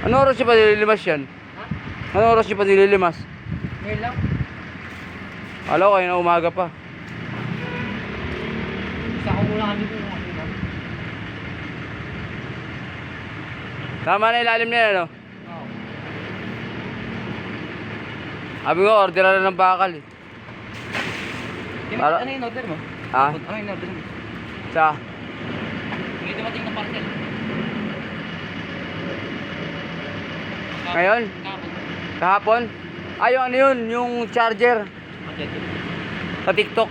Ano oras siya pa nililimas yan? Ha? Ano oras siya pa nililimas? Ngayon lang. Alam ko kayo na umaga pa. Isa ko muna kami kung ano lang. Tama na ilalim niya, ano? Oo. Sabi ko, orderan na ng bakal eh. Para- Ano yung order mo? Ha? Ano yung order mo? Sa? May dumating na parcel. Ngayon? Kapon. Kahapon? Ay, yung ano yun? Yung charger Paket. sa TikTok.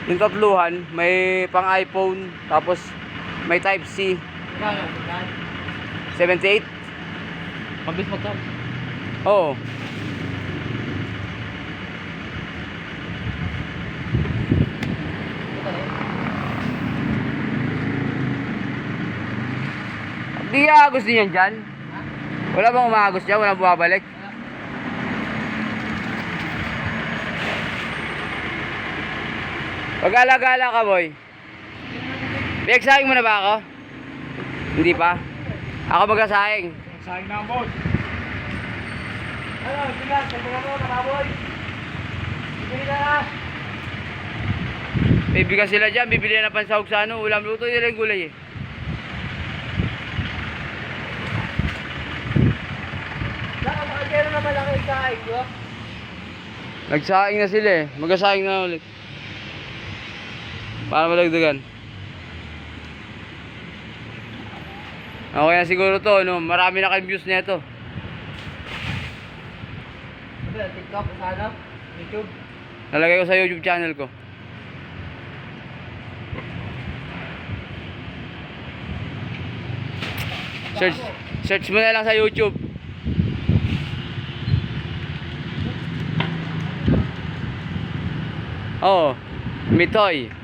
Yung tatluhan, may pang iPhone, tapos may Type C, Kano? 78. Mabilis mo to. Oo. Di ka gusto niyan dyan? Ha? Wala bang umagos dyan? Walang bumabalik? Pag-alagala ka, boy. Pinagsaing mo na ba ako? Hindi pa? Ako magsasaing. Sayang na ang boss. Ano, bigas, sabihan mo, kakaboy. Bibili na na. Bibigas sila dyan, bibili na pansahog sa ano, ulam luto nila yung gulay eh. Nakakagero na malaki yung saing, di ba? Nagsaing na sila eh. Magsasaing na ulit. Para malagdagan. Okay na siguro to, no? Marami na kayong views nito. TikTok, sana, YouTube. Nalagay ko sa YouTube channel ko. Search mo na lang sa YouTube. Oo. Mitoy.